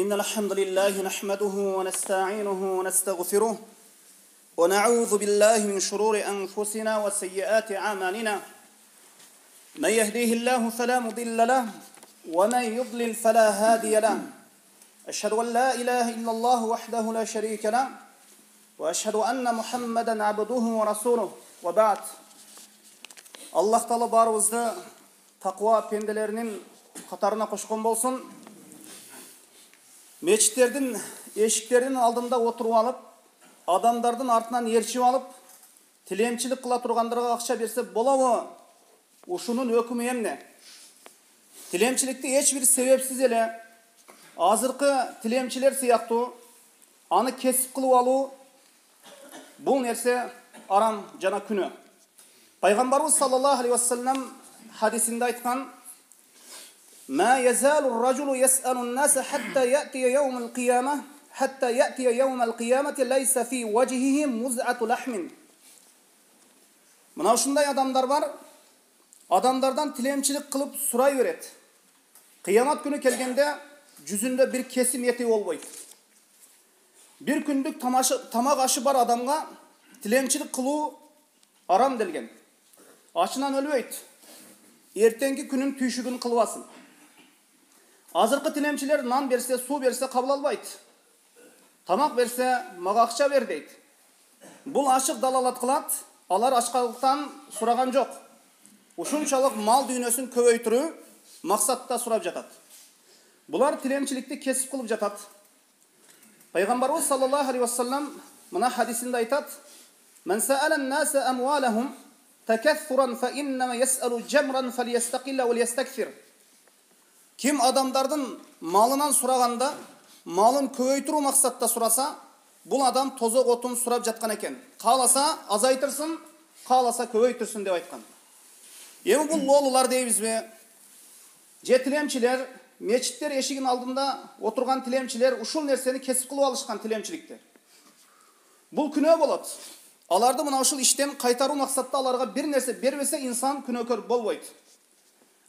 إن الحمد لله نحمده ونستعينه ونستغفره ونعوذ بالله من شرور أنفسنا وسيئات أعمالنا من يهديه الله فلا مضل له ومن يضلل فلا هادي له أشهد أن لا إله إلا الله وحده لا شريك له وأشهد أن محمدا عبده ورسوله وبعد الله تعالى barımızda takva pendelerinin katarına koşkun bolsun. Meçitlerдің eşiklerinin алдында отырып алып, адамдардың артынан ерчіп алып, тілемчілік қыла тұрғандарға ақша берсе бола ушунун өкімі эмне? Тілемчілікті ешбір себепсіз еле, азырқы тілемчілер сияқту, аны кесіп қылып алу, бұл нерсе арам жана күнә. Пайғамбарымыз саллаллаху алейхи вассалам хадисінде айтқан: ما يزال الرجل يسأل الناس حتى يأتي يوم القيامة ليس في وجهه مزعة لحم. Мына ушундай адамдар бар, адамдардан тилемчилик кылып сурай берет. Кыямат күнү келгенде жүзүндө бир кесим эти болбойт. Бир күндүк тамак ашы бар адамга тилемчилик кылуу арам делген. Ачынан өлбөйт. Эртеңки күнүн түйшүгүн кылбасын. Азыркы тилемчилер нан берсе, суу берсе кабыл албайт. Тамак берсе, мага акча бер дейт. Бул ачык далалат кылат, алар ачкалыктан сураган жок. Ушунчалык мал дүйнөсүн көбөйтүрүү максатта сурап жатат. Булар тилемчиликти кесип кылып жатат. Пайгамбарыбыз саллаллаху алейхи вассалам мына хадисинде айтат: "Мен саалан наса амвалахум такассуран фа иннама ясалу джамран фалиястакилла ва лиястакфир." Ким адамдардын малынан сураганда, малын көбөйтүрүү максатта сураса, бул адам тозок отун сурап жаткан экен. Кааласа азайтырсын, кааласа көбөйтүрсүн деп айткан. Эми бул лолулар дейбизби? Же тилемчилер, мечиттер эшигинин алдында отурган тилемчилер ушул нерсени кесип кылып алышкан тилемчиликти. Бул күнөө болот. Аларды мына ушул иштен кайтаруу максатта аларга бир нерсе бербесе инсан күнөөкөр болбойт.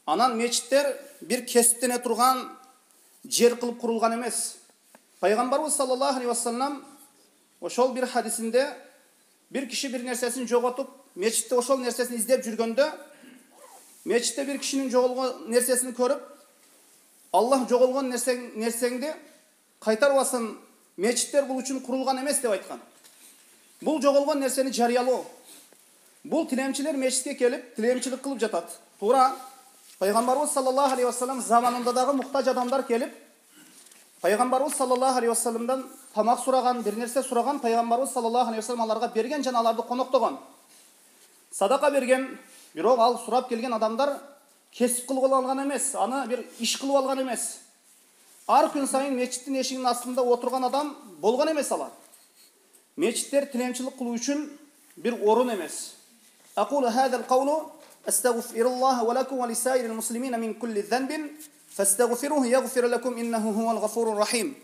Анан мечиттер бир кесиптене турган жер кылып курулган эмес. Пайгамбарыбыз саллаллаху алейхи вассалам ошол бир хадисинде бир киши бир нерсесин жоготуп, мечитте ошол нерсесин издеп жүргөндө, мечитте бир кишинин жоголгон нерсесин көрүп, Аллах жоголгон нерсеңди кайтарбасын, мечиттер бул үчүн курулган эмес деп айткан. Бул жоголгон нерсени жарыялоо. Бул тилемчилер мечитке келип, тилемчилик кылып жатат. Туура Пайгамбарыбыз саллаллаху алейхи вассалам заманында дагы муктаж адамдар келип, Пайгамбарыбыз саллаллаху алейхи вассаламдан тамак сураган, бир нерсе сураган, Пайгамбарыбыз саллаллаху алейхи вассалам аларга берген жана аларды коноктогон. Садака берген, бирок ал сурап келген адамдар кесип кылып алган эмес, аны бир иш кылып алган эмес. Ар күн сайын мечиттин эшигинин астында отурган адам болгон эмес алар. Мечиттер тилемчилик кылуу үчүн бир орун эмес. Aqulu hadal qawlu astaghfirullah wa lakum wa lisairil muslimin min kulli dhanbin fastaghfiruhu yaghfir lakum innahu huwal ghafurur rahim.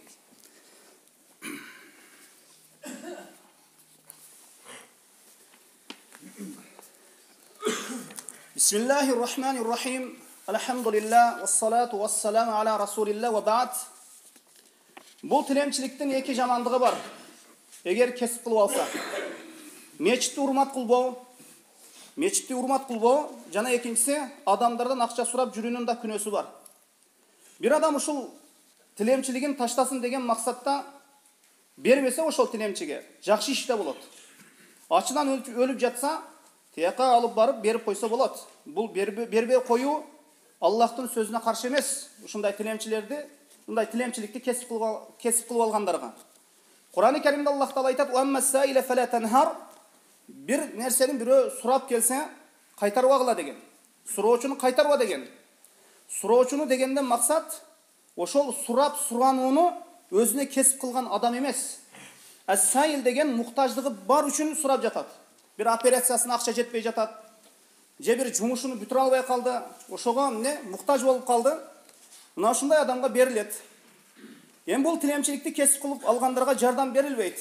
Bismillahirrahmanirrahim. Elhamdülillah ve salatu ve selamu ala Rasulillah ve ba'd. Bu tilemçilikten iki jamandığı var. Eğer kesip kılıp alsa. Meçitte urmat kılbao. Meçitte urmat kılbao. Jana ekincisi adamlardan akça surap жүрүүнүн да күнөөсү бар. Bir adam ушул tilemçiligin таштасын деген максатта бербесе ошол tilemчиге жакшы иште болот. Ачынан өлүп жатса, тияка алып барып берип койсо болот. Бул бербей коюу Аллахтын сөзүнө каршы эмес. Ушундай тилемчилерди, мындай тилемчиликти кесип кылып алгандарга. Кур'ан-ы Керимде Аллах Таала айтат: "Уамма саила фала танхар." Бир нерсени бирөө сурап келсе, кайтарбагыла деген. Суроочуну кайтарба деген. Суроочуну дегенде максат ошол сурап суранууну өзүнө кесип кылган адам эмес. Ас-саил деген муктаждыгы бар үчүн сурап жатат. Бир операциясына акча жетпей жатат. Же бир жумушуну бүтүрө албай калды, ошого муктаж болуп калды. Мына ушундай адамга берилет. Эми бул тилемчиликти кесип кылып алгандарга жардам берилбейт.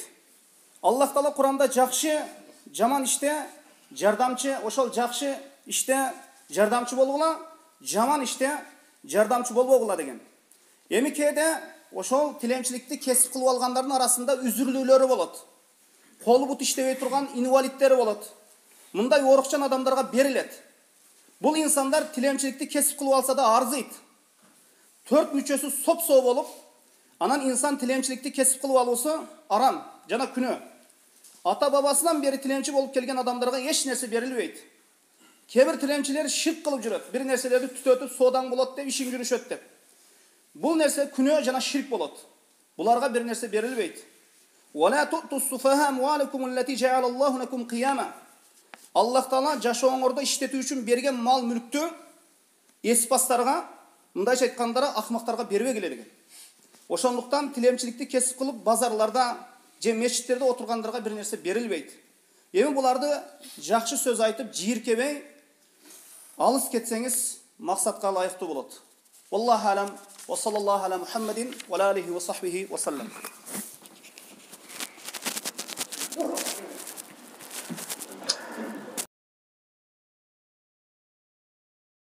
Аллах Таала Куранда жакшы, жаман иште жардамчы, ошол жакшы иште жардамчы болгула, жаман иште жардамчы болбогула деген. Эми кээде ошол тилемчиликти кесип кылып алгандардын арасында үзүрлүүлөрү болот. Колу бут иштебей турган инвалидтери болот. Мындай оорукчан адамдарга берилет. Бул инсандар тилемчиликти кесип кылып алса да арзыйт. 4 мүчөсү соп-соо болуп, анан инсан тилемчиликти кесип кылып алуусу арам жана күнөө. Ата бабасынан бери тилемчи болуп келген адамдарга эч нерсе берилбейт. Кебир тилемчилер ширк кылып жүрөт. Бир нерселерди түтөтүп соодаң болот деп ишин жүрүшөт деп. Бул нерсе күнөө жана ширк болот. Буларга бир нерсе берилбейт. Вала ту'ту суфаха амвалакум аллати жа'ала Аллаху лакум қияма. Аллах Таала жашооңордо иштетүү үчүн берген мал мүлктү эспастарга, мындайча айтканда акмактарга бербегиле деген. Ошондуктан тилемчиликти кесип кылып базарларда же мечиттерде отургандарга бир нерсе берилбейт. Эми буларды жакшы сөз айтып жийиркебей алыс кетсеңиз максатка ылайыктуу болот. Wallahu alam wa sallallahu ala Muhammadin wa alihi wa sahbihi wa sallam.